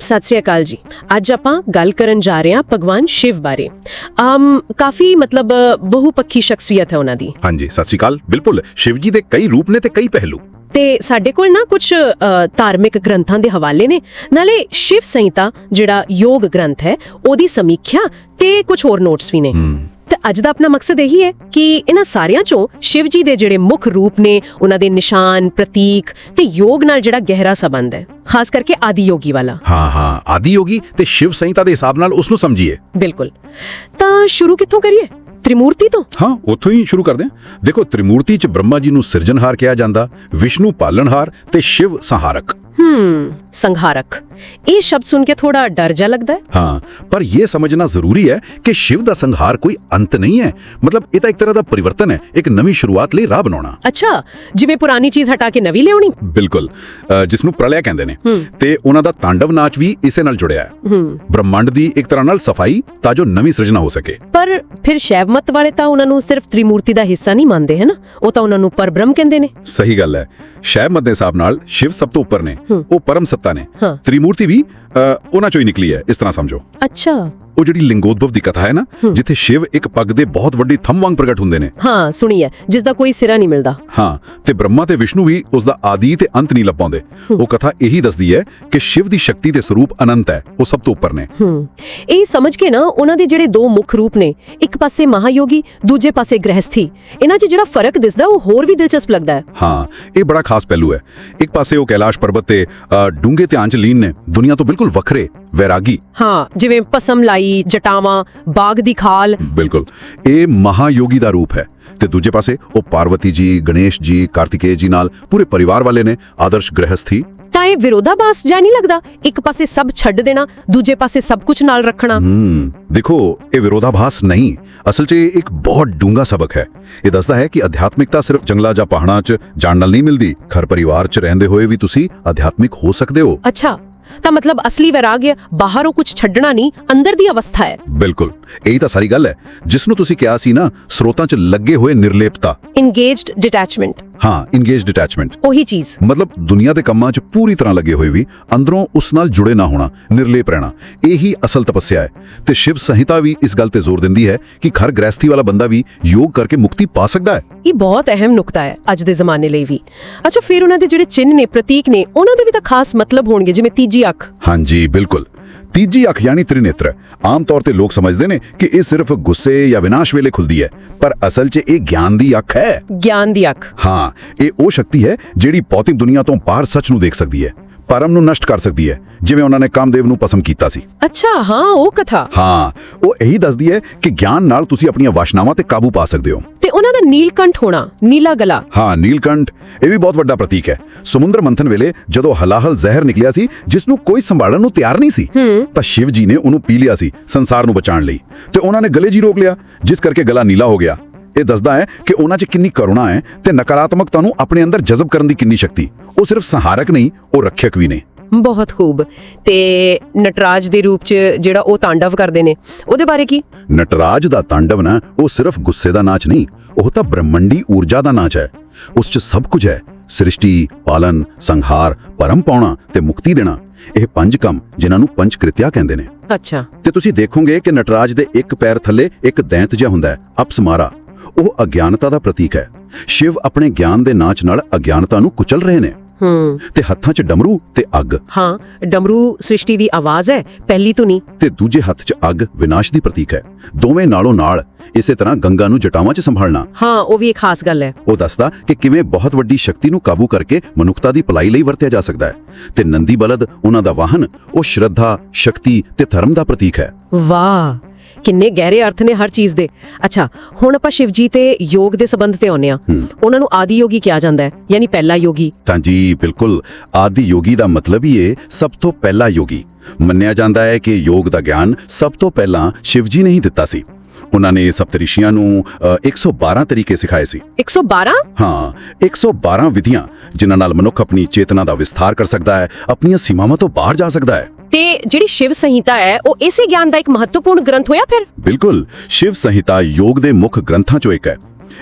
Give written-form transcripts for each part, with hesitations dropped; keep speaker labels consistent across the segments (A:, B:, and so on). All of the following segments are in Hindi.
A: ਸਤਿ ਸ੍ਰੀ ਅਕਾਲ ਜੀ। ਅੱਜ ਆਪਾਂ ਗੱਲ ਕਰਨ ਜਾ ਰਹੇ ਹਾਂ ਭਗਵਾਨ ਸ਼ਿਵ ਬਾਰੇ। ਕਾਫੀ ਬਹੁਪੱਖੀ ਸ਼ਖਸੀਅਤ ਹੈ ਉਹਨਾਂ ਦੀ।
B: ਹਾਂਜੀ, ਸਤਿ ਸ਼੍ਰੀ ਅਕਾਲ। ਬਿਲਕੁਲ, ਸ਼ਿਵ ਜੀ ਦੇ ਕਈ ਰੂਪ ਨੇ ਤੇ ਕਈ ਪਹਿਲੂ।
A: ਤੇ ਸਾਡੇ ਕੋਲ ਨਾ ਕੁਝ ਧਾਰਮਿਕ ਗ੍ਰੰਥਾਂ ਦੇ ਹਵਾਲੇ ਨੇ, ਨਾਲੇ ਸ਼ਿਵ ਸੰਹਿਤਾ ਜਿਹੜਾ ਯੋਗ ਗ੍ਰੰਥ ਹੈ ਉਹਦੀ ਸਮੀਖਿਆ ਤੇ ਕੁਝ ਹੋਰ ਨੋਟਸ ਵੀ ਨੇ। ਤੇ ਅੱਜ ਦਾ ਆਪਣਾ ਮਕਸਦ ਇਹੀ ਹੈ ਕਿ ਇਹਨਾਂ ਸਾਰਿਆਂ ਚੋਂ ਸ਼ਿਵ ਜੀ ਦੇ ਜਿਹੜੇ ਮੁੱਖ ਰੂਪ ਨੇ, ਉਹਨਾਂ ਦੇ ਨਿਸ਼ਾਨ, ਪ੍ਰਤੀਕ ਤੇ ਯੋਗ ਨਾਲ ਜਿਹੜਾ ਗਹਿਰਾ ਸੰਬੰਧ ਹੈ, ਖਾਸ ਕਰਕੇ ਆਦਿ ਯੋਗੀ ਵਾਲਾ।
B: ਹਾਂ, ਆਦਿ ਯੋਗੀ ਤੇ ਸ਼ਿਵ ਸੰਹਿਤਾ ਦੇ ਹਿਸਾਬ ਨਾਲ ਉਸ ਨੂੰ ਸਮਝੀਏ।
A: ਬਿਲਕੁਲ। ਤਾਂ ਸ਼ੁਰੂ ਕਿੱਥੋਂ ਕਰੀਏ? ਤ੍ਰਿਮੂਰਤੀ ਤੋਂ?
B: ਹਾਂ, ਉੱਥੋਂ ਹੀ ਸ਼ੁਰੂ ਕਰਦੇ ਹਾਂ। ਦੇਖੋ, ਤ੍ਰਿਮੂਰਤੀ 'ਚ ਬ੍ਰਹਮਾ ਜੀ ਨੂੰ ਸਿਰਜਣਹਾਰ ਕਿਹਾ ਜਾਂਦਾ, ਵਿਸ਼ਨੂੰ ਪਾਲਣਹਾਰ ਤੇ ਸ਼ਿਵ ਸੰਹਾਰਕ।
A: ਸੰਹਾਰਕ, ਇਹ ਸ਼ਬਦ ਸੁਣ ਕੇ ਥੋੜਾ ਡਰ ਜਾ ਲੱਗਦਾ ਹੈ।
B: ਹਾਂ, ਪਰ ਇਹ ਸਮਝਣਾ ਜ਼ਰੂਰੀ ਹੈ ਕਿ ਸ਼ਿਵ ਦਾ ਸੰਹਾਰ ਕੋਈ ਅੰਤ ਨਹੀਂ ਹੈ। ਮਤਲਬ ਇਹ ਤਾਂ ਇੱਕ ਤਰ੍ਹਾਂ ਦਾ ਪਰਿਵਰਤਨ ਹੈ, ਇੱਕ ਨਵੀਂ ਸ਼ੁਰੂਆਤ ਲਈ ਰਾਹ ਬਣਾਉਣਾ।
A: ਅੱਛਾ, ਜਿਵੇਂ ਪੁਰਾਣੀ ਚੀਜ਼ ਹਟਾ ਕੇ ਨਵੀਂ ਲਿਆਉਣੀ।
B: ਬਿਲਕੁਲ, ਜਿਸ ਨੂੰ ਪ੍ਰਲਯ ਕਹਿੰਦੇ ਨੇ। ਤੇ ਉਹਨਾਂ ਦਾ ਤਾਂਡਵ ਨਾਚ ਵੀ ਇਸੇ ਨਾਲ ਜੁੜਿਆ ਹੈ। ਬ੍ਰਹਮੰਡ ਦੀ ਇੱਕ ਤਰ੍ਹਾਂ ਨਾਲ ਸਫਾਈ, ਤਾਂ ਜੋ ਨਵੀਂ ਸਿਰਜਣਾ ਹੋ ਸਕੇ।
A: ਪਰ ਫਿਰ ਸ਼ੈਵ ਮਤ ਵਾਲੇ ਤਾਂ ਉਹਨਾਂ ਨੂੰ ਸਿਰਫ ਤ੍ਰਿਮੂਰਤੀ ਦਾ ਹਿੱਸਾ ਨਹੀਂ ਮੰਨਦੇ, ਹੈ ਨਾ? ਉਹ ਤਾਂ ਉਹਨਾਂ ਨੂੰ ਪਰਬ੍ਰਹਮ ਕਹਿੰਦੇ ਨੇ।
B: ਸਹੀ ਗੱਲ ਹੈ। ਸ਼ੈਵ ਮਤ ਦੇ ਹਿਸਾਬ ਨਾਲ ਸ਼ਿਵ ਸਭ ਤੋਂ ਉੱਪਰ ਨੇ, ਉਹ ਪਰਮ ਸੱਤਾ ਨੇ। ਤ੍ਰਿਮੂਰਤੀ ਵੀ ਉਹਨਾਂ ਚੋਂ ਹੀ ਨਿਕਲੀ ਹੈ, ਇਸ ਤਰ੍ਹਾਂ ਸਮਝੋ।
A: ਅੱਛਾ,
B: ਉਹ ਜਿਹੜੀ ਲਿੰਗੋਦਭਵ ਦੀ ਕਥਾ ਹੈ ਨਾ, ਜਿੱਥੇ ਸ਼ਿਵ ਇੱਕ ਪੱਗ ਦੇ ਬਹੁਤ ਵੱਡੀ ਥੰਮ ਵਾਂਗ ਪ੍ਰਗਟ ਹੁੰਦੇ ਨੇ।
A: ਹਾਂ, ਸੁਣੀ ਹੈ, ਜਿਸ ਦਾ ਕੋਈ ਸਿਰਾ ਨਹੀਂ ਮਿਲਦਾ।
B: ਹਾਂ, ਤੇ ਬ੍ਰਹਮਾ ਤੇ ਵਿਸ਼ਨੂੰ ਵੀ ਉਸ ਦਾ ਆਦਿ ਤੇ ਅੰਤ ਨਹੀਂ ਲੱਭਾਉਂਦੇ। ਉਹ ਕਥਾ ਇਹੀ ਦੱਸਦੀ ਹੈ ਕਿ ਸ਼ਿਵ ਦੀ ਸ਼ਕਤੀ ਤੇ ਸਰੂਪ ਅਨੰਤ ਹੈ, ਉਹ ਸਭ ਤੋਂ ਉੱਪਰ ਨੇ।
A: ਇਹ ਸਮਝ ਕੇ ਨਾ, ਉਹਨਾਂ ਦੇ ਜਿਹੜੇ ਦੋ ਮੁੱਖ ਰੂਪ ਨੇ, ਇੱਕ ਪਾਸੇ ਮਹਾਯੋਗੀ, ਦੂਜੇ ਪਾਸੇ ਗ੍ਰਹਿਸਥੀ, ਇਹਨਾਂ 'ਚ ਜਿਹੜਾ ਫਰਕ ਦਿਸਦਾ ਉਹ ਹੋਰ ਵੀ ਦਿਲਚਸਪ ਲੱਗਦਾ ਹੈ।
B: ਹਾਂ, ਇਹ ਬੜਾ ਖਾਸ ਪਹਿਲੂ ਹੈ। ਇੱਕ ਪਾਸੇ ਉਹ ਕੈਲਾਸ਼ ਪਰਬਤ ਤੇ ਡੂੰਘੇ ਧਿਆਨ 'ਚ ਲੀਨ ਨੇ, ਦੁਨੀਆ ਤੋਂ ਬਿਲਕੁਲ ਵੱਖਰੇ, ਵੈਰਾਗੀ।
A: ਹਾਂ, ਜਿਵੇਂ ਭਸਮ ਲਾਈ, ਜਟਾਵਾਂ, ਬਾਗ ਦੀ ਖਾਲ।
B: ਬਿਲਕੁਲ, ਇਹ ਮਹਾਯੋਗੀ ਦਾ ਰੂਪ ਹੈ। ਤੇ ਦੂਜੇ ਪਾਸੇ ਉਹ ਪਾਰਵਤੀ ਜੀ, ਗਣੇਸ਼ ਜੀ, ਕਾਰਤਿਕੇय ਜੀ ਨਾਲ ਪੂਰੇ ਪਰਿਵਾਰ ਵਾਲੇ ਨੇ, ਆਦਰਸ਼ ਗ੍ਰਹਿਸਥੀ।
A: ਤਾਂ ਇਹ ਵਿਰੋਧਾਭਾਸ ਜਾਂ ਨਹੀਂ ਲੱਗਦਾ? ਇੱਕ ਪਾਸੇ ਸਭ ਛੱਡ ਦੇਣਾ, ਦੂਜੇ ਪਾਸੇ ਸਭ ਕੁਝ ਨਾਲ ਰੱਖਣਾ।
B: ਦੇਖੋ, ਇਹ ਵਿਰੋਧਾਭਾਸ ਨਹੀਂ, ਅਸਲ 'ਚ ਇਹ ਇੱਕ ਬਹੁਤ ਡੂੰਘਾ ਸਬਕ ਹੈ। ਇਹ ਦੱਸਦਾ ਹੈ ਕਿ ਅਧਿਆਤਮਿਕਤਾ ਸਿਰਫ ਜੰਗਲਾਂ ਜਾਂ ਪਹਾੜਾਂ 'ਚ ਜਾਣ ਨਾਲ ਨਹੀਂ ਮਿਲਦੀ। ਘਰ ਪਰਿਵਾਰ 'ਚ ਰਹਿੰਦੇ ਹੋਏ ਵੀ ਤੁਸੀਂ ਅਧਿਆਤਮਿਕ ਹੋ ਸਕਦੇ ਹੋ।
A: ਅੱਛਾ, ਤਾਂ ਮਤਲਬ ਅਸਲੀ ਵੈਰਾਗਿਆ ਬਾਹਰੋਂ ਕੁਝ ਛੱਡਣਾ ਨਹੀਂ, ਅੰਦਰ ਦੀ ਅਵਸਥਾ ਹੈ।
B: ਬਿਲਕੁਲ, ਇਹੀ ਤਾਂ ਸਾਰੀ ਗੱਲ ਹੈ, ਜਿਸ ਨੂੰ ਤੁਸੀਂ ਕਿਹਾ ਸੀ ਨਾ, ਸਰੋਤਾਂ 'ਚ ਲੱਗੇ ਹੋਏ ਨਿਰਲੇਪਤਾ।
A: ਇੰਗੇਜਡ ਡਿਟੈਚਮੈਂਟ।
B: ਹਾਂ, ਇੰਗੇਜਡ ਡਿਟੈਚਮੈਂਟ,
A: ਉਹੀ ਚੀਜ਼।
B: ਮਤਲਬ ਦੁਨੀਆ ਦੇ ਕੰਮਾਂ 'ਚ ਪੂਰੀ ਤਰ੍ਹਾਂ ਲੱਗੇ ਹੋਏ ਵੀ ਅੰਦਰੋਂ ਉਸ ਨਾਲ ਜੁੜੇ ਨਾ ਹੋਣਾ, ਨਿਰਲੇਪ ਰਹਿਣਾ, ਇਹੀ ਅਸਲ ਤਪੱਸਿਆ ਹੈ। ਤੇ ਸ਼ਿਵ ਸੰਹਿਤਾ ਵੀ ਇਸ ਗੱਲ ਤੇ ਜ਼ੋਰ ਦਿੰਦੀ ਹੈ ਕਿ ਘਰ ਗ੍ਰਹਿਸਥੀ ਵਾਲਾ ਬੰਦਾ ਵੀ ਯੋਗ ਕਰਕੇ ਮੁਕਤੀ ਪਾ ਸਕਦਾ ਹੈ।
A: ਇਹ ਬਹੁਤ ਅਹਿਮ ਨੁਕਤਾ ਹੈ ਅੱਜ ਦੇ ਜ਼ਮਾਨੇ ਲਈ ਵੀ। ਅੱਛਾ, ਫਿਰ ਉਹਨਾਂ ਦੇ ਜਿਹੜੇ ਚਿੰਨ੍ਹ ਨੇ, ਪ੍ਰਤੀਕ ਨੇ, ਉਹਨਾਂ ਦੇ ਵੀ ਤਾਂ ਖਾਸ ਮਤਲਬ ਹੋਣਗੇ, ਜਿਵੇਂ ਤੀਜੀ ਅੱਖ।
B: ਹਾਂਜੀ, ਬਿਲਕੁਲ। ਤੀਜੀ ਅੱਖ ਯਾਨੀ ਤ੍ਰਿਨੇਤਰ, ਆਮ ਤੌਰ ਤੇ ਲੋਕ ਸਮਝਦੇ ਨੇ ਕਿ ਇਹ ਸਿਰਫ ਗੁੱਸੇ ਜਾਂ ਵਿਨਾਸ਼ ਵੇਲੇ ਖੁੱਲਦੀ ਹੈ, ਪਰ ਅਸਲ 'ਚ ਇਹ ਗਿਆਨ ਦੀ ਅੱਖ ਹੈ।
A: ਗਿਆਨ ਦੀ ਅੱਖ। ਹਾਂ,
B: ਇਹ ਉਹ ਸ਼ਕਤੀ ਹੈ ਜਿਹੜੀ ਭੌਤਿਕ ਦੁਨੀਆ ਤੋਂ ਬਾਹਰ ਸੱਚ ਨੂੰ ਦੇਖ ਸਕਦੀ ਹੈ, ਪਰਮ ਨੂੰ ਨਸ਼ਟ ਕਰ ਸਕਦੀ ਹੈ, ਜਿਵੇਂ ਉਹਨਾਂ ਨੇ ਕਾਮਦੇਵ ਨੂੰ ਭਸਮ ਕੀਤਾ ਸੀ।
A: ਅੱਛਾ, ਹਾਂ, ਉਹ ਕਥਾ।
B: ਹਾਂ, ਉਹ ਇਹੀ ਦੱਸਦੀ ਹੈ ਕਿ ਗਿਆਨ ਨਾਲ ਤੁਸੀਂ ਆਪਣੀਆਂ ਵਾਸ਼ਨਾਵਾਂ ਤੇ ਕਾਬੂ ਪਾ ਸਕਦੇ ਹੋ।
A: ਤੇ ਉਹਨਾਂ ਦਾ ਨੀਲਕੰਠ ਹੋਣਾ, ਨੀਲਾ ਗਲਾ।
B: ਹਾਂ, ਨੀਲਕੰਠ, ਇਹ ਵੀ ਬਹੁਤ ਵੱਡਾ ਪ੍ਰਤੀਕ ਹੈ। ਸਮੁੰਦਰ ਮੰਥਨ ਵੇਲੇ ਜਦੋਂ ਹਲਾਹਲ ਜ਼ਹਿਰ ਨਿਕਲਿਆ ਸੀ, ਜਿਸ ਨੂੰ ਕੋਈ ਸੰਭਾਲਣ ਨੂੰ ਤਿਆਰ ਨਹੀਂ ਸੀ, ਤਾਂ ਸ਼ਿਵ ਜੀ ਨੇ ਉਹਨੂੰ ਪੀ ਲਿਆ ਸੀ ਸੰਸਾਰ ਨੂੰ ਬਚਾਉਣ ਲਈ, ਤੇ ਉਹਨਾਂ ਨੇ ਗਲੇ 'ਚ ਰੋਕ ਲਿਆ, ਜਿਸ ਕਰਕੇ ਗਲਾ ਨੀਲਾ ਹੋ ਗਿਆ। ਇਹ ਦੱਸਦਾ ਹੈ ਕਿ ਉਹਨਾਂ 'ਚ ਕਿੰਨੀ ਕਰੁਣਾ ਹੈ ਤੇ ਨਕਾਰਾਤਮਕਤਾ ਨੂੰ ਆਪਣੇ ਅੰਦਰ ਜਜ਼ਬ ਕਰਨ ਦੀ ਕਿੰਨੀ ਸ਼ਕਤੀ। ਉਹ ਸਿਰਫ ਸੰਹਾਰਕ ਨਹੀਂ, ਉਹ ਰੱਖਿਅਕ ਵੀ ਨੇ।
A: ਬਹੁਤ ਖੂਬ। ਤੇ ਨਟਰਾਜ ਦੇ ਰੂਪ 'ਚ ਜਿਹੜਾ ਉਹ ਤਾਂਡਵ ਕਰਦੇ ਨੇ, ਉਹਦੇ ਬਾਰੇ ਕੀ?
B: ਨਟਰਾਜ ਦਾ ਤਾਂਡਵ ਨਾ, ਉਹ ਸਿਰਫ ਗੁੱਸੇ ਦਾ ਨਾਚ ਨਹੀਂ, ਉਹ ਤਾਂ ਬ੍ਰਹਮੰਡੀ ਊਰਜਾ ਦਾ ਨਾਚ ਹੈ। ਉਸ 'ਚ ਸਭ ਕੁਝ ਹੈ, ਸ੍ਰਿਸ਼ਟੀ, ਪਾਲਨ, ਸੰਹਾਰ, ਪਰਮ ਪਾਉਣਾ ਤੇ ਮੁਕਤੀ ਦੇਣਾ। ਇਹ ਪੰਜ ਕੰਮ, ਜਿਨ੍ਹਾਂ ਨੂੰ ਪੰਚ ਕ੍ਰਿਤਿਆ ਕਹਿੰਦੇ ਨੇ।
A: ਅੱਛਾ।
B: ਤੇ ਤੁਸੀਂ ਦੇਖੋਗੇ ਕਿ ਨਟਰਾਜ ਦੇ ਇੱਕ ਪੈਰ ਥੱਲੇ ਇੱਕ ਦੈਂਤ ਜਿਹਾ ਹੁੰਦਾ ਹੈ, ਅਪਸਮਾਰਾ। ਉਹ ਅਗਿਆਨਤਾ ਦਾ ਪ੍ਰਤੀਕ ਹੈ। ਸ਼ਿਵ ਆਪਣੇ ਗਿਆਨ ਦੇ ਨਾਚ ਨਾਲ ਅਗਿਆਨਤਾ ਨੂੰ ਕੁਚਲ ਰਹੇ ਨੇ। ਤੇ ਹੱਥਾਂ 'ਚ ਡਮਰੂ ਤੇ ਅੱਗ। ਹਾਂ,
A: ਡਮਰੂ ਸ੍ਰਿਸ਼ਟੀ ਦੀ ਆਵਾਜ਼ ਹੈ, ਪਹਿਲੀ ਤੋਂ ਨਹੀਂ।
B: ਤੇ ਦੂਜੇ ਹੱਥ 'ਚ ਅੱਗ ਵਿਨਾਸ਼ ਦੀ ਪ੍ਰਤੀਕ ਹੈ। ਦੋਵੇਂ ਨਾਲੋਂ ਨਾਲ। ਇਸੇ ਤਰ੍ਹਾਂ ਗੰਗਾ ਨੂੰ ਜਟਾਵਾਂ 'ਚ ਸੰਭਾਲਣਾ।
A: ਹਾਂ, ਉਹ ਵੀ ਇੱਕ ਖਾਸ ਗੱਲ ਹੈ।
B: ਉਹ ਦੱਸਦਾ ਕਿ ਕਿਵੇਂ ਬਹੁਤ ਵੱਡੀ ਸ਼ਕਤੀ ਨੂੰ ਕਾਬੂ ਕਰਕੇ ਮਨੁੱਖਤਾ ਦੀ ਭਲਾਈ ਲਈ ਵਰਤਿਆ ਜਾ ਸਕਦਾ ਹੈ। ਤੇ ਨੰਦੀ ਬਲਦ, ਉਹਨਾਂ ਦਾ ਵਾਹਨ, ਉਹ ਸ਼ਰਧਾ, ਸ਼ਕਤੀ ਤੇ ਧਰਮ ਦਾ ਪ੍ਰਤੀਕ ਹੈ।
A: ਵਾਹ, ਕਿੰਨੇ ਗਹਿਰੇ ਅਰਥ ਨੇ ਹਰ ਚੀਜ਼ ਦੇ। ਅੱਛਾ, ਹੁਣ ਆਪਾਂ ਸ਼ਿਵ ਜੀ ਤੇ ਯੋਗ ਦੇ ਸੰਬੰਧ ਤੇ ਆਉਂਦੇ ਹਾਂ। ਉਹਨਾਂ ਨੂੰ ਆਦਿ ਯੋਗੀ ਕਿਹਾ ਜਾਂਦਾ ਹੈ, ਯਾਨੀ ਪਹਿਲਾ ਯੋਗੀ।
B: ਤਾਂ ਜੀ ਬਿਲਕੁਲ, ਆਦਿ ਯੋਗੀ ਦਾ ਮਤਲਬ ਹੀ ਇਹ ਸਭ ਤੋਂ ਪਹਿਲਾ ਯੋਗੀ। ਮੰਨਿਆ ਜਾਂਦਾ ਹੈ ਕਿ ਯੋਗ ਦਾ ਗਿਆਨ ਸਭ ਤੋਂ ਪਹਿਲਾਂ ਸ਼ਿਵ ਜੀ ਨੇ ਹੀ ਦਿੱਤਾ ਸੀ। ਉਹਨਾਂ ਨੇ ਸਪਤਰਿਸ਼ੀਆਂ ਨੂੰ 112 ਤਰੀਕੇ ਸਿਖਾਏ ਸੀ।
A: 112?
B: ਹਾਂ, 112 ਵਿਧੀਆਂ, ਜਿਨ੍ਹਾਂ ਨਾਲ ਮਨੁੱਖ ਆਪਣੀ ਚੇਤਨਾ ਦਾ ਵਿਸਥਾਰ ਕਰ ਸਕਦਾ ਹੈ, ਆਪਣੀਆਂ ਸੀਮਾਵਾਂ ਤੋਂ ਬਾਹਰ ਜਾ ਸਕਦਾ ਹੈ।
A: ਤੇ ਜਿਹੜੀ ਸ਼ਿਵ ਸੰਹਿਤਾ ਹੈ, ਉਹ ਇਸੇ ਗਿਆਨ ਦਾ ਇੱਕ ਮਹੱਤਵਪੂਰਨ ਗ੍ਰੰਥ ਹੋਇਆ ਫਿਰ?
B: ਬਿਲਕੁਲ, ਸ਼ਿਵ ਸੰਹਿਤਾ ਯੋਗ ਦੇ ਮੁੱਖ ਗ੍ਰੰਥਾਂ ਚੋਂ ਇੱਕ ਹੈ।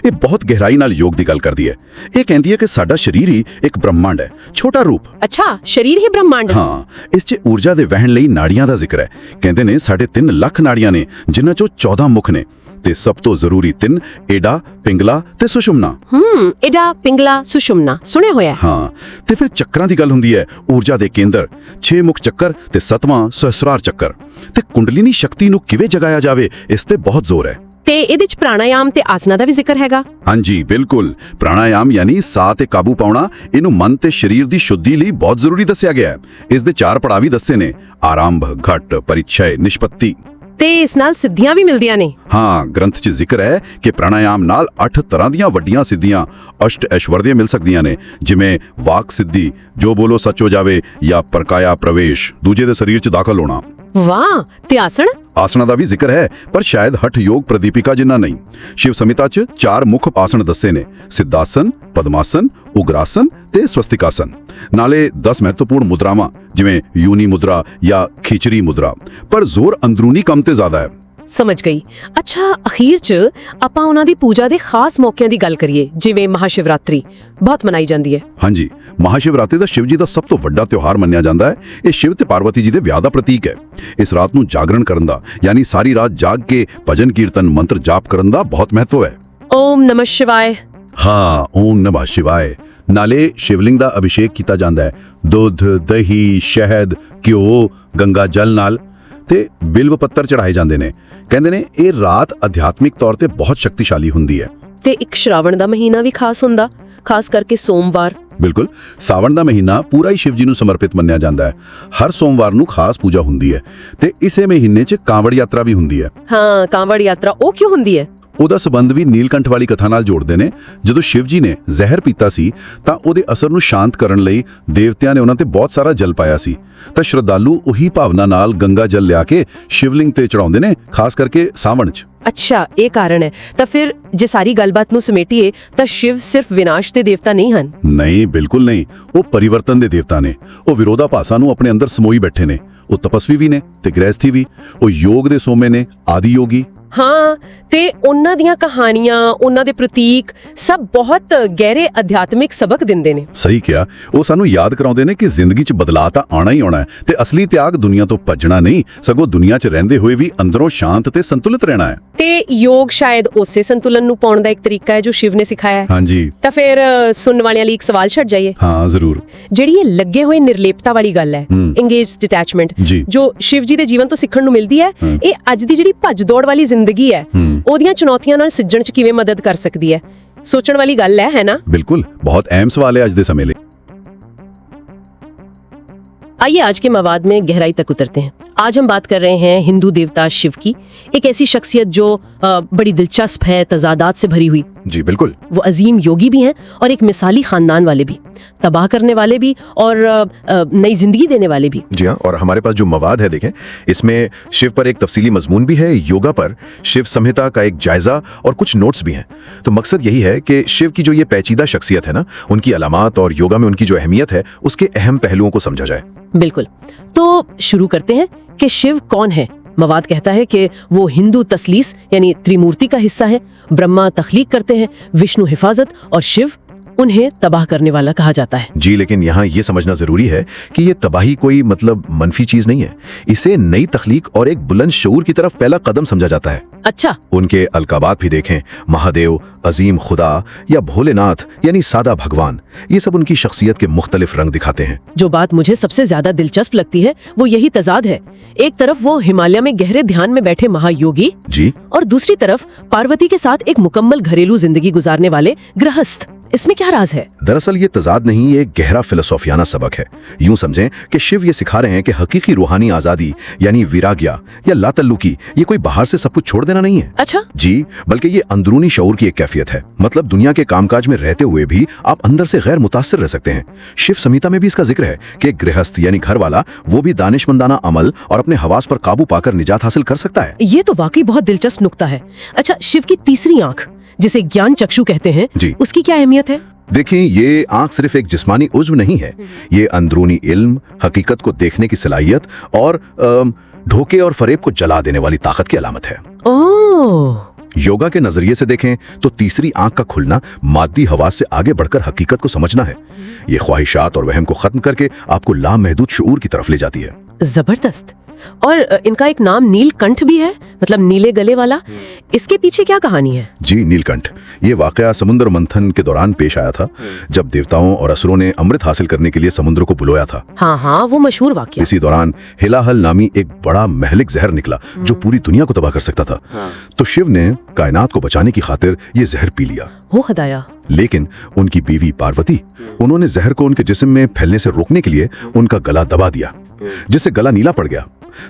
B: ਇਹ ਬਹੁਤ ਗਹਿਰਾਈ ਨਾਲ ਯੋਗ ਦੀ ਗੱਲ ਕਰਦੀ ਹੈ। ਇਹ ਕਹਿੰਦੀ ਹੈ ਕਿ ਸਾਡਾ ਸਰੀਰ ਹੀ ਇੱਕ ਬ੍ਰਹਮੰਡ ਹੈ, ਛੋਟਾ ਰੂਪ।
A: ਅੱਛਾ, ਸਰੀਰ ਹੀ ਬ੍ਰਹਮੰਡ।
B: ਹਾਂ, ਇਸ 'ਚ ਊਰਜਾ ਦੇ ਵਹਿਣ ਲਈ ਨਾੜੀਆਂ ਦਾ ਜ਼ਿਕਰ ਹੈ। ਕਹਿੰਦੇ ਨੇ 3.5 ਲੱਖ ਨਾੜੀਆਂ ਨੇ, ਜਿਨ੍ਹਾਂ 'ਚੋਂ 14 ਮੁੱਖ ਨੇ ਤੇ ਸਭ ਤੋਂ ਜ਼ਰੂਰੀ 3 ਏਡਾ, ਪਿੰਗਲਾ ਤੇ ਸੁਸ਼ੁਮਨਾ।
A: ਏਡਾ, ਪਿੰਗਲਾ, ਸੁਸ਼ੁਮਨਾ ਸੁਣਿਆ ਹੋਇਆ ਹੈ।
B: ਹਾਂ, ਤੇ ਫਿਰ ਚੱਕਰਾਂ ਦੀ ਗੱਲ ਹੁੰਦੀ ਹੈ। ਊਰਜਾ ਦੇ ਕੇਂਦਰ 6 ਮੁੱਖ ਚੱਕਰ ਤੇ 7ਵਾਂ ਸਹਸਰਾਰ ਚੱਕਰ। ਤੇ ਕੁੰਡਲਿਨੀ ਸ਼ਕਤੀ ਨੂੰ ਕਿਵੇਂ ਜਗਾਇਆ ਜਾਵੇ, ਇਸ ਤੇ ਬਹੁਤ ਜ਼ੋਰ ਹੈ।
A: ਤੇ ਇਹਦੇ 'ਚ ਪ੍ਰਾਣਾਯਾਮ ਤੇ ਆਸਨਾ ਦਾ ਵੀ ਜ਼ਿਕਰ ਹੈਗਾ।
B: ਹਾਂਜੀ ਬਿਲਕੁਲ, ਪ੍ਰਾਣਾਯਾਮ ਯਾਨੀ ਸਾਹ ਤੇ ਕਾਬੂ ਪਾਉਣਾ, ਇਹਨੂੰ ਮਨ ਤੇ ਸਰੀਰ ਦੀ ਸ਼ੁੱਧੀ ਲਈ ਬਹੁਤ ਜ਼ਰੂਰੀ ਦੱਸਿਆ ਗਿਆ ਹੈ। ਇਸ ਦੇ 4 ਪੜਾਅ ਵੀ ਦੱਸੇ ਨੇ: ਆਰੰਭ, ਘਟ, ਪਰਿਛੈ, ਨਿਸ਼ਪੱਤੀ।
A: ਤੇ ਇਸ ਨਾਲ ਸਿੱਧੀਆਂ ਵੀ ਮਿਲਦੀਆਂ ਨੇ।
B: ਹਾਂ, ਗ੍ਰੰਥ 'ਚ ਜ਼ਿਕਰ ਹੈ ਕਿ ਪ੍ਰਾਣਾਯਾਮ ਨਾਲ 8 ਤਰ੍ਹਾਂ ਦੀਆਂ ਵੱਡੀਆਂ ਸਿੱਧੀਆਂ, ਅਸ਼ਟ ਐਸ਼ਵਰਦੀਆਂ ਮਿਲ ਸਕਦੀਆਂ ਨੇ, ਜਿਵੇਂ ਵਾਕ ਸਿੱਧੀ, ਜੋ ਬੋਲੋ ਸੱਚ ਹੋ ਜਾਵੇ, ਜਾਂ ਪ੍ਰਕਾਇਆ ਪ੍ਰਵੇਸ਼, ਦੂਜੇ ਦੇ ਸਰੀਰ 'ਚ ਦਾਖਲ ਹੋਣਾ।
A: ਵਾਹ, ਤੇ ਆਸਣ?
B: ਆਸਣਾ ਦਾ ਵੀ ਜ਼ਿਕਰ ਹੈ, ਪਰ ਸ਼ਾਇਦ ਹਠ ਯੋਗ ਪ੍ਰਦੀਪਿਕਾ ਜਿੰਨਾ ਨਹੀਂ। ਸ਼ਿਵ ਸਮਿਤਾ 'ਚ 4 ਮੁੱਖ ਆਸਣ ਦੱਸੇ ਨੇ: ਸਿੱਧਾਸਨ, ਪਦਮਾਸਨ, ਉਗਰਾਸਨ ਤੇ ਸਵਸਤਿਕਾਸਨ। ਨਾਲੇ 10 ਮਹੱਤਵਪੂਰਨ ਮੁਦਰਾਵਾਂ, ਜਿਵੇਂ ਯੂਨੀ ਮੁਦਰਾ ਜਾਂ ਖਿਚੜੀ ਮੁਦਰਾ। ਪਰ ਜ਼ੋਰ ਅੰਦਰੂਨੀ ਕੰਮ ਤੇ ਜ਼ਿਆਦਾ ਹੈ।
A: ਸਮਝ ਗਈ। ਅੱਛਾ, ਅਖੀਰ 'ਚ ਆਪਾਂ ਉਹਨਾਂ ਦੀ ਪੂਜਾ ਦੇ ਖਾਸ ਮੌਕਿਆਂ ਦੀ ਗੱਲ ਕਰੀਏ, ਜਿਵੇਂ ਮਹਾਸ਼ਿਵਰਾਤਰੀ ਬਹੁਤ ਮਨਾਈ ਜਾਂਦੀ ਹੈ।
B: ਹਾਂਜੀ, ਮਹਾਸ਼ਿਵਰਾਤਰੀ ਦਾ ਸ਼ਿਵ ਜੀ ਦਾ ਸਭ ਤੋਂ ਵੱਡਾ ਤਿਉਹਾਰ ਮੰਨਿਆ ਜਾਂਦਾ ਹੈ। ਇਹ ਸ਼ਿਵ ਤੇ ਪਾਰਵਤੀ ਜੀ ਦੇ ਵਿਆਹ ਦਾ ਪ੍ਰਤੀਕ ਹੈ। ਇਸ ਰਾਤ ਨੂੰ ਜਾਗਰਣ ਕਰਨ ਦਾ, ਯਾਨੀ ਸਾਰੀ ਰਾਤ ਜਾਗ ਕੇ ਭਜਨ ਕੀਰਤਨ ਮੰਤਰ ਜਾਪ ਕਰਨ ਦਾ ਬਹੁਤ ਮਹੱਤਵ ਹੈ।
A: ਓਮ ਨਮः ਸ਼ਿਵਾਏ।
B: ਹਾਂ, ਓਮ ਨਮः ਸ਼ਿਵਾਏ। ਨਾਲੇ ਸ਼ਿਵਲਿੰਗ ਦਾ ਅਭਿਸ਼ੇਕ ਕੀਤਾ ਜਾਂਦਾ ਹੈ, ਦੁੱਧ, ਦਹੀਂ, ਸ਼ਹਿਦ, ਘਿਓ, ਗੰਗਾ ਜਲ ਨਾਲ, ਤੇ ਬਿਲਵ ਪੱਤਰ ਚੜਾਏ ਜਾਂਦੇ ਨੇ। ਕਹਿੰਦੇ ਨੇ ਇਹ ਰਾਤ ਅਧਿਆਤਮਿਕ ਤੌਰ ਤੇ ਬਹੁਤ ਸ਼ਕਤੀਸ਼ਾਲੀ ਹੁੰਦੀ ਹੈ।
A: ਤੇ ਇੱਕ ਸ਼ਰਾਵਣ ਦਾ ਮਹੀਨਾ ਵੀ ਖਾਸ ਹੁੰਦਾ, ਖਾਸ ਕਰਕੇ ਸੋਮਵਾਰ।
B: ਬਿਲਕੁਲ, ਸਾਵਣ ਦਾ ਮਹੀਨਾ ਪੂਰਾ ਹੀ ਸ਼ਿਵ ਜੀ ਨੂੰ ਸਮਰਪਿਤ ਮੰਨਿਆ ਜਾਂਦਾ ਹੈ। ਹਰ ਸੋਮਵਾਰ ਨੂੰ ਖਾਸ ਪੂਜਾ ਹੁੰਦੀ ਹੈ। ਤੇ ਇਸੇ ਮਹੀਨੇ 'ਚ ਕਾਂਵੜ ਯਾਤਰਾ ਵੀ ਹੁੰਦੀ ਹੈ।
A: ਹਾਂ, ਕਾਂਵੜ ਯਾਤਰਾ ਉਹ ਕਿਉਂ ਹੁੰਦੀ ਹੈ?
B: ਉਹਦਾ ਸਬੰਧ ਵੀ ਨੀਲਕੰਠ ਵਾਲੀ ਕਥਾ ਨਾਲ ਜੋੜਦੇ ਨੇ। ਜਦੋਂ ਸ਼ਿਵ ਜੀ ਨੇ ਜ਼ਹਿਰ ਪੀਤਾ ਸੀ ਤਾਂ ਉਹਦੇ ਅਸਰ ਨੂੰ ਸ਼ਾਂਤ ਕਰਨ ਲਈ ਦੇਵਤਿਆਂ ਨੇ ਉਹਨਾਂ ਤੇ ਬਹੁਤ ਸਾਰਾ ਜਲ ਪਾਇਆ ਸੀ। ਤਾਂ ਸ਼ਰਧਾਲੂ ਉਹੀ ਭਾਵਨਾ ਨਾਲ ਗੰਗਾ ਜਲ ਲਿਆ ਕੇ ਸ਼ਿਵਲਿੰਗ ਤੇ ਚੜਾਉਂਦੇ ਨੇ, ਖਾਸ ਕਰਕੇ ਸਾਵਣ 'ਚ।
A: ਅੱਛਾ, ਇਹ ਕਾਰਨ ਹੈ। ਤਾਂ ਫਿਰ ਜੇ ਸਾਰੀ ਗੱਲਬਾਤ ਨੂੰ ਸਮੇਟੀਏ ਤਾਂ ਸ਼ਿਵ ਸਿਰਫ ਵਿਨਾਸ਼ ਦੇ ਦੇਵਤਾ ਨਹੀਂ ਹਨ।
B: ਨਹੀਂ, ਬਿਲਕੁਲ ਨਹੀਂ। ਉਹ ਪਰਿਵਰਤਨ ਦੇ ਦੇਵਤਾ ਨੇ। ਉਹ ਵਿਰੋਧਾਭਾਸਾਂ ਨੂੰ ਆਪਣੇ ਅੰਦਰ ਸਮੋਈ ਬੈਠੇ ਨੇ। ਉਹ ਤਪਸਵੀ ਵੀ ਨੇ ਤੇ ਗ੍ਰਹਿਸਥੀ ਵੀ। ਉਹ ਯੋਗ ਦੇ ਸੋਮੇ ਨੇ, ਆਦਿ ਯੋਗੀ।
A: ਹਾਂ, ਤੇ ਉਹਨਾਂ ਦੀਆਂ ਕਹਾਣੀਆਂ, ਉਹਨਾਂ ਦੇ ਪ੍ਰਤੀਕ ਸਭ ਬਹੁਤ ਗਹਿਰੇ ਅਧਿਆਤਮਿਕ ਸਬਕ ਦਿੰਦੇ ਨੇ।
B: ਸਹੀ ਕਿਹਾ। ਉਹ ਸਾਨੂੰ ਯਾਦ ਕਰਾਉਂਦੇ ਨੇ ਕਿ ਜ਼ਿੰਦਗੀ 'ਚ ਬਦਲਾਅ ਤਾਂ ਆਉਣਾ ਹੀ ਆਉਣਾ ਹੈ, ਤੇ ਅਸਲੀ ਤਿਆਗ ਦੁਨੀਆ ਤੋਂ ਭੱਜਣਾ ਨਹੀਂ, ਸਗੋਂ ਦੁਨੀਆ 'ਚ ਰਹਿੰਦੇ ਹੋਏ ਵੀ ਅੰਦਰੋਂ ਸ਼ਾਂਤ ਤੇ ਸੰਤੁਲਿਤ ਰਹਿਣਾ ਹੈ।
A: ਤੇ ਯੋਗ ਸ਼ਾਇਦ ਉਸੇ ਸੰਤੁਲਨ ਨੂੰ ਪਾਉਣ ਦਾ ਇੱਕ ਤਰੀਕਾ ਹੈ ਜੋ ਸ਼ਿਵ ਨੇ ਸਿਖਾਇਆ ਹੈ।
B: ਹਾਂਜੀ।
A: ਤਾਂ ਫਿਰ ਸੁਣਨ ਵਾਲਿਆਂ ਲਈ ਇੱਕ ਸਵਾਲ ਛੱਡ ਜਾਈਏ।
B: ਹਾਂ, ਜ਼ਰੂਰ।
A: ਜਿਹੜੀ ਇਹ ਲੱਗੇ ਹੋਏ ਨਿਰਲੇਪਤਾ ਵਾਲੀ ਗੱਲ ਹੈ, ਇੰਗੇਜ ਡਿਟੈਚਮੈਂਟ,
B: ਜੀ।
A: ਜੋ ਸ਼ਿਵ ਜੀ ਦੇ ਜੀਵਨ ਤੋਂ ਸਿੱਖਣ ਨੂੰ ਮਿਲਦੀ ਹੈ, ਇਹ ਅੱਜ ਦੀ ਜਿਹੜੀ ਭੱਜ ਦੌੜ ਵਾਲੀ ਜ਼ਿੰਦਗੀ ਹੈ, ਉਹਦੀਆਂ ਚੁਣੌਤੀਆਂ ਨਾਲ ਸਿੱਝਣ 'ਚ ਕਿਵੇਂ ਮਦਦ ਕਰ ਸਕਦੀ ਹੈ? ਸੋਚਣ ਵਾਲੀ ਗੱਲ ਹੈ ਨਾ?
B: ਬਿल्कुल, बहुत अहम सवाल है आज के समय लिए।
A: आइए आज के मवाद में गहराई तक उतरते हैं। आज हम बात कर रहे हैं हिंदू देवता शिव की, एक ऐसी शख्सियत जो बड़ी दिलचस्प है, तजादात से भरी हुई।
B: जी बिल्कुल।
A: वो अजीम योगी भी हैं और एक मिसाली खानदान वाले भी, तबाह करने वाले भी और नई जिंदगी देने वाले भी।
C: जी हाँ, और हमारे पास जो मवाद है देखें, इसमें शिव पर एक तफसीली मजमून भी है, योगा पर शिव संहिता का एक जायजा और कुछ नोट्स भी हैं। तो मकसद यही है कि शिव की जो ये पेचीदा शख्सियत है ना, उनकी अलामात और योगा में उनकी जो अहमियत है, उसके अहम पहलुओं को समझा जाए।
A: बिल्कुल, तो शुरू करते हैं कि शिव कौन है। मवाद कहता है कि वो हिंदू तसलीस यानी त्रिमूर्ति का हिस्सा है। ब्रह्मा तख्लीक करते हैं, विष्णु हिफाजत और शिव उन्हें तबाह करने वाला कहा जाता है।
C: जी, लेकिन यहाँ ये समझना जरूरी है कि ये तबाही कोई मतलब मनफी चीज नहीं है। इसे नई तख्लीक और एक बुलंद शऊर की तरफ पहला कदम समझा जाता है।
A: अच्छा।
C: उनके अलकाबात भी देखें, महादेव, अजीम खुदा या भोलेनाथ यानी सादा भगवान, ये सब उनकी शख्सियत के मुख्तलिफ रंग दिखाते हैं।
A: जो बात मुझे सबसे ज्यादा दिलचस्प लगती है वो यही तजाद है। एक तरफ वो हिमालय में गहरे ध्यान में बैठे महायोगी
C: जी,
A: और दूसरी तरफ पार्वती के साथ एक मुकम्मल घरेलू जिंदगी गुजारने वाले गृहस्थ। इसमें क्या राज है?
C: दरअसल ये तजाद नहीं, ये एक गहरा फिलोसोफियाना सबक है। यूं समझें कि शिव ये सिखा रहे हैं कि हकीकी रूहानी आजादी यानी विराग्या या लातल्लुकी ये कोई बाहर से सब कुछ छोड़ देना नहीं है।
A: अच्छा
C: जी, बल्कि ये अंदरूनी शऊर की एक कैफियत है। मतलब दुनिया के कामकाज में रहते हुए भी आप अंदर से गैर मुतासिर रह सकते हैं। शिव संहिता में भी इसका जिक्र है कि गृहस्थ यानी घर वाला वो भी दानिशमंदाना अमल और अपने हवास पर काबू पाकर निजात हासिल कर सकता है।
A: ये तो वाकई बहुत दिलचस्प नुक्ता है। अच्छा, शिव की तीसरी आंख जिसे ज्ञान चक्षु कहते हैं,
C: जी,
A: उसकी क्या अहमियत है?
C: देखिए, ये आंख सिर्फ एक जिस्मानी उज्व नहीं है, ये अंदरूनी इल्म, हकीकत को देखने की सलाहियत और धोखे और फरेब को जला देने वाली ताकत की अलामत है।
A: ओह,
C: योगा के नजरिए से देखें तो तीसरी आंख का खुलना मादी हवास से आगे बढ़कर हकीकत को समझना है। ये ख्वाहिशात और वहम को खत्म करके आपको लामहदूद शऊर की तरफ ले जाती है।
A: जबरदस्त। और इनका एक नाम नीलकंठ भी है, मतलब नीले गले वाला। इसके पीछे क्या कहानी है?
C: जी, नीलकंठ ये वाकया समुद्र मंथन के दौरान पेश आया था, जब देवताओं और असुरों ने अमृत हासिल करने के लिए समुद्र को बुलोया था।
A: हाँ, वो मशहूर वाकया।
C: इसी दौरान हिलाहल नामी एक बड़ा महलिक जहर निकला जो पूरी दुनिया को तबाह कर सकता था। तो शिव ने कायनात को बचाने की खातिर ये जहर पी लिया।
A: हो खुदाया।
C: लेकिन उनकी बीवी पार्वती, उन्होंने जहर को उनके जिस्म में फैलने से रोकने के लिए उनका गला दबा दिया, जिससे गला नीला पड़ गया।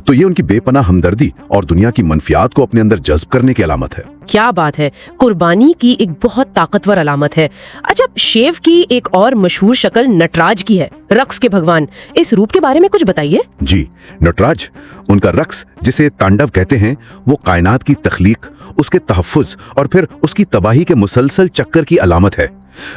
C: तो ये उनकी बेपनाह हमदर्दी और दुनिया की मनफियात को अपने अंदर जज्ब करने की अलामत है।
A: क्या बात है, कुर्बानी की एक बहुत ताकतवर अलामत है। अच्छा, शिव की एक और मशहूर शक्ल नटराज की है, रक्स के भगवान। इस रूप के बारे में कुछ बताइए।
C: जी, नटराज, उनका रक्स जिसे तांडव कहते हैं, वो कायनात की तख्लीक, उसके तहफ्फुज और फिर उसकी तबाही के मुसलसल चक्कर की अलामत है।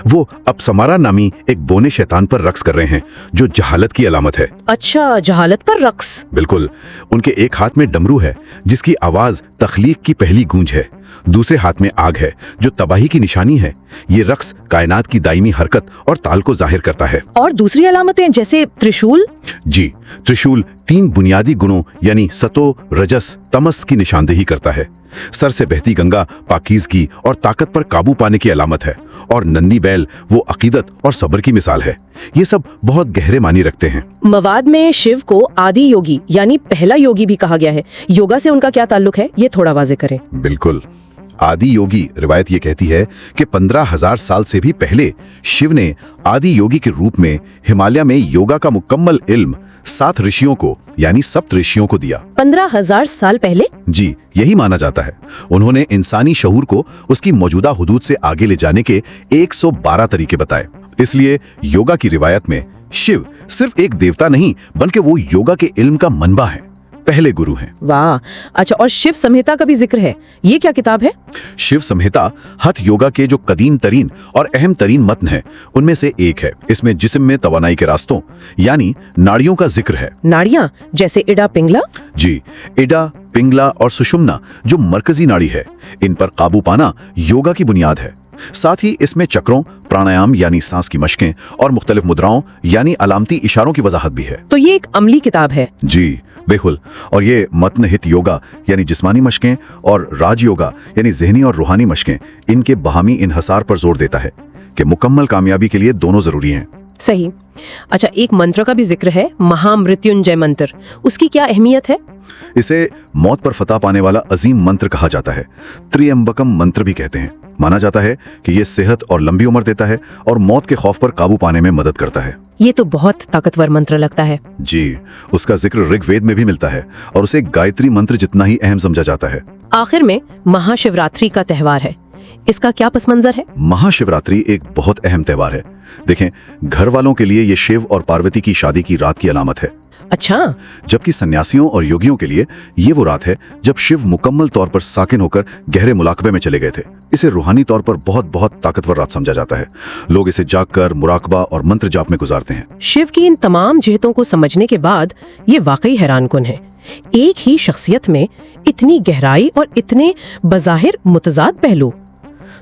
C: वो अपसमारा नामी एक बोने शैतान पर रक्स कर रहे हैं, जो जहालत की अलामत है।
A: अच्छा, जहालत पर रक्स।
C: बिल्कुल। उनके एक हाथ में डमरू है जिसकी आवाज तख्लीक की पहली गूंज है, दूसरे हाथ में आग है जो तबाही की निशानी है। ये रक्स कायनात की दायमी हरकत और ताल को जाहिर करता है।
A: और दूसरी अलामतें जैसे त्रिशूल?
C: जी, त्रिशूल 3 बुनियादी गुणों यानी सतो, रजस, तमस की निशानदेही करता है। सर से बहती गंगा पाकीज़गी और ताकत पर काबू पाने की अलामत है, और नंदी बैल वो अकीदत और सब्र की मिसाल है। ये सब बहुत गहरे मानी रखते हैं।
A: मवाद में शिव को आदि योगी यानी पहला योगी भी कहा गया है। योगा से उनका क्या ताल्लुक है, ये थोड़ा वाज़ेह करें।
C: बिल्कुल। आदि योगी रिवायत ये कहती है कि 15,000 साल से भी पहले शिव ने आदि योगी के रूप में हिमालय में योगा का मुकम्मल इल्म 7 ऋषियों को यानी सप्त ऋषियों को दिया।
A: 15,000 साल पहले?
C: जी, यही माना जाता है। उन्होंने इंसानी शऊर को उसकी मौजूदा हुदूद से आगे ले जाने के 112 तरीके बताए। इसलिए योगा की रिवायत में शिव सिर्फ एक देवता नहीं, बल्कि वो योगा के इल्म का मनबा है, पहले गुरु हैं।
A: वाह। अच्छा, और शिव संहिता का भी जिक्र है। ये क्या किताब है?
C: शिव संहिता हठ योगा के जो कदीम तरीन और अहम तरीन मतन है, उनमें से एक है। इसमें जिस्म में तवानाई के रास्तों यानी नाड़ियों का जिक्र है।
A: नाड़ियां जैसे इडा, पिंगला?
C: जी, इडा, पिंगला और सुषुम्ना जो मरकजी नाड़ी है, इन पर काबू पाना योगा की बुनियाद है। साथ ही इसमें चक्रों, प्राणायाम यानी सांस की मशकें और मुख्तलिफ मुद्राओं यानी अलामती इशारों की वजाहत भी है।
A: तो ये एक अमली किताब है।
C: जी बिल्कुल। और ये मतन हित योगा यानी जिस्मानी मशकें और राज योगा यानी जहनी और रूहानी मशकें, इनके बहामी इन्हसार पर जोर देता है कि मुकम्मल कामयाबी के लिए दोनों जरूरी हैं।
A: सही। अच्छा, एक मंत्र का भी जिक्र है, महामृत्युंजय मंत्र। उसकी क्या अहमियत है?
C: इसे मौत पर फतह पाने वाला अजीम मंत्र कहा जाता है। त्रियंबकम मंत्र भी कहते हैं। माना जाता है कि ये सेहत और लंबी उम्र देता है और मौत के खौफ पर काबू पाने में मदद करता है।
A: ये तो बहुत ताकतवर मंत्र लगता है।
C: जी, उसका जिक्र ऋग्वेद में भी मिलता है और उसे गायत्री मंत्र जितना ही अहम समझा जाता है।
A: आखिर में महाशिवरात्रि का त्योहार है, इसका क्या पस मंजर है?
C: महाशिवरात्रि एक बहुत अहम त्योहार है। देखें, घर वालों के लिए ये शिव और पार्वती की शादी की रात की अलामत है।
A: अच्छा।
C: जबकि सन्यासियों और योगियों के लिए ये वो रात है जब शिव मुकम्मल तौर पर साकिन होकर गहरे मुलाकबे में चले गए थे। इसे रूहानी तौर पर बहुत ताकतवर रात समझा जाता है। लोग इसे जागकर मुराकबा और मंत्र जाप में गुजारते हैं।
A: शिव की इन तमाम जिहतों को समझने के बाद ये वाकई हैरानकुन है। एक ही शख्सियत में इतनी गहराई और इतने बज़ाहिर मुतजाद पहलू।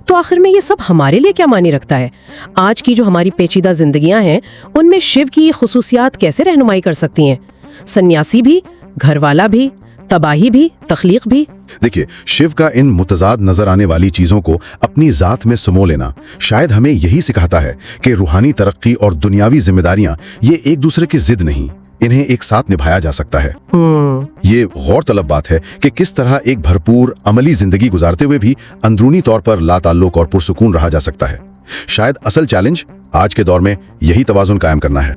A: तो आखिर में ये सब हमारे लिए क्या मानी रखता है? आज की जो हमारी पेचीदा जिंदगियां हैं, उनमें शिव की ये खुसूसियात कैसे रहनुमाई कर सकती हैं? सन्यासी भी, घरवाला भी, तबाही भी, तख्लीक भी।
B: देखिए, शिव का इन मुतजाद नजर आने वाली चीजों को अपनी जात में समो लेना शायद हमें यही सिखाता है कि रूहानी तरक्की और दुनियावी जिम्मेदारियां ये एक दूसरे की जिद नहीं, इन्हें एक साथ निभाया जा सकता है। ये गौर तलब बात है कि किस तरह एक भरपूर अमली जिंदगी गुजारते हुए भी अंदरूनी तौर पर लाताल्लुक और पुरसुकून रहा जा सकता है। शायद असल चैलेंज आज के दौर में यही तवाज़ुन कायम करना है।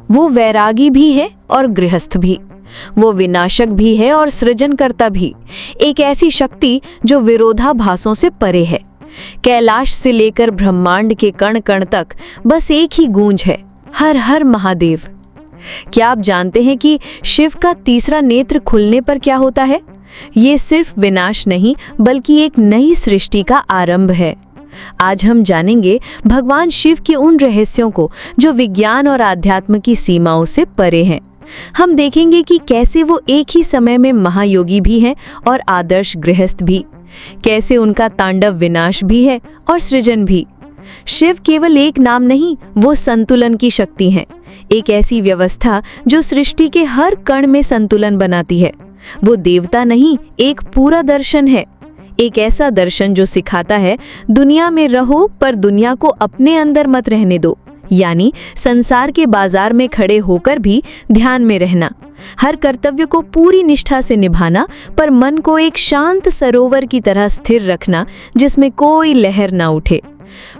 D: वो वैरागी भी है और गृहस्थ भी, वो विनाशक भी है और सृजनकर्ता भी। एक ऐसी शक्ति जो विरोधाभासों से परे है। कैलाश से लेकर ब्रह्मांड के कण कण तक बस एक ही गूंज है, हर हर महादेव। क्या आप जानते हैं कि शिव का तीसरा नेत्र खुलने पर क्या होता है? ये सिर्फ विनाश नहीं बल्कि एक नई सृष्टि का आरंभ है। आज हम जानेंगे भगवान शिव के उन रहस्यों को जो विज्ञान और आध्यात्म की सीमाओं से परे हैं। हम देखेंगे कि कैसे वो एक ही समय में महायोगी भी हैं और आदर्श गृहस्थ भी, कैसे उनका तांडव विनाश भी है और सृजन भी। शिव केवल एक नाम नहीं, वो संतुलन की शक्ति है, एक ऐसी व्यवस्था जो सृष्टि के हर कण में संतुलन बनाती है। वो देवता नहीं, एक पूरा दर्शन है, एक ऐसा दर्शन जो सिखाता है दुनिया में रहो पर दुनिया को अपने अंदर मत रहने दो, यानी संसार के बाजार में खड़े होकर भी ध्यान में रहना, हर कर्तव्य को पूरी निष्ठा से निभाना पर मन को एक शांत सरोवर की तरह स्थिर रखना जिसमें कोई लहर ना उठे।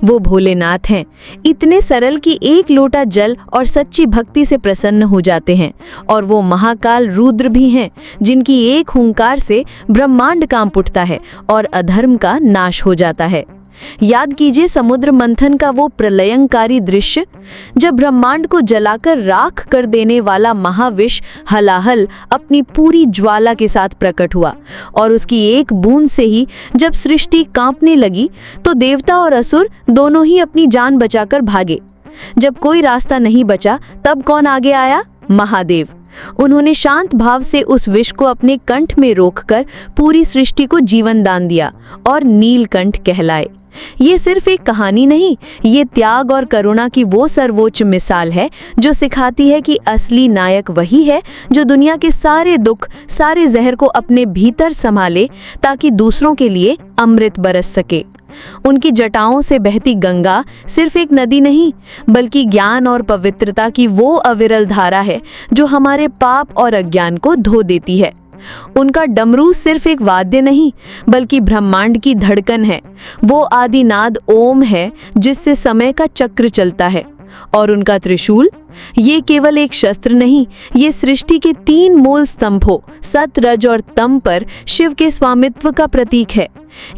D: वो भोलेनाथ हैं, इतने सरल कि एक लोटा जल और सच्ची भक्ति से प्रसन्न हो जाते हैं। और वो महाकाल रुद्र भी हैं, जिनकी एक हुंकार से ब्रह्मांड कांप उठता है और अधर्म का नाश हो जाता है। याद कीजिए समुद्र मंथन का वो प्रलयंकारी दृश्य, जब ब्रह्मांड को जलाकर राख कर देने वाला महाविष हलाहल अपनी पूरी ज्वाला के साथ प्रकट हुआ और उसकी एक बूंद से ही जब सृष्टि कांपने लगी तो देवता और असुर दोनों ही अपनी जान बचाकर भागे। जब कोई रास्ता नहीं बचा तब कौन आगे आया? महादेव। उन्होंने शांत भाव से उस विष को अपने कंठ में रोककर पूरी सृष्टि को जीवन दान दिया और नीलकंठ कहलाए। ये सिर्फ एक कहानी नहीं, ये त्याग और करुणा की वो सर्वोच्च मिसाल है जो सिखाती है कि असली नायक वही है जो दुनिया के सारे दुख, सारे जहर को अपने भीतर संभाले ताकि दूसरों के लिए अमृत बरस सके। उनकी जटाओं से बहती गंगा सिर्फ एक नदी नहीं, बल्कि ज्ञान और पवित्रता की वो अविरल धारा है जो हमारे पाप और अज्ञान को धो देती है। उनका डमरू सिर्फ एक वाद्य नहीं, बल्कि ब्रह्मांड की धड़कन है, वो आदिनाद ओम है जिससे समय का चक्र चलता है। और उनका त्रिशूल, ये केवल एक शस्त्र नहीं, ये सृष्टि के 3 मूल स्तंभों सत, रज और तम पर शिव के स्वामित्व का प्रतीक है।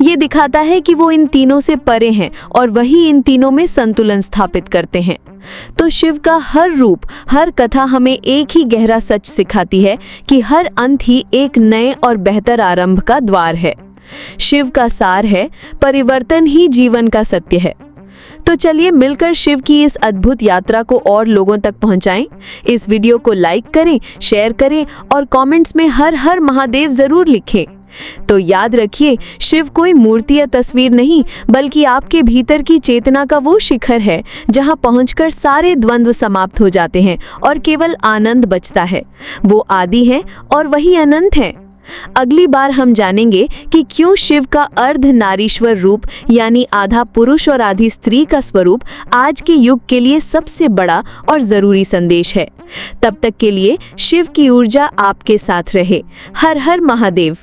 D: ये दिखाता है कि वो इन तीनों से परे हैं और वही इन तीनों में संतुलन स्थापित करते हैं। तो शिव का हर रूप, हर कथा हमें एक ही गहरा सच सिखाती है कि हर अंत ही एक नए और बेहतर आरंभ का द्वार है। शिव का सार है, परिवर्तन ही जीवन का सत्य है। तो चलिए मिलकर शिव की इस अद्भुत यात्रा को और लोगों तक पहुंचाएं। इस वीडियो को लाइक करें, शेयर करें और कमेंट्स में हर हर महादेव जरूर लिखें। तो याद रखिए, शिव कोई मूर्ति या तस्वीर नहीं, बल्कि आपके भीतर की चेतना का वो शिखर है जहां पहुंचकर सारे द्वंद्व समाप्त हो जाते हैं और केवल आनंद बचता है। वो आदि है और वही अनंत है। अगली बार हम जानेंगे कि क्यों शिव का अर्ध नारीश्वर रूप यानी आधा पुरुष और आधी स्त्री का स्वरूप आज के युग के लिए सबसे बड़ा और जरूरी संदेश है। तब तक के लिए शिव की ऊर्जा आपके साथ रहे। हर हर महादेव।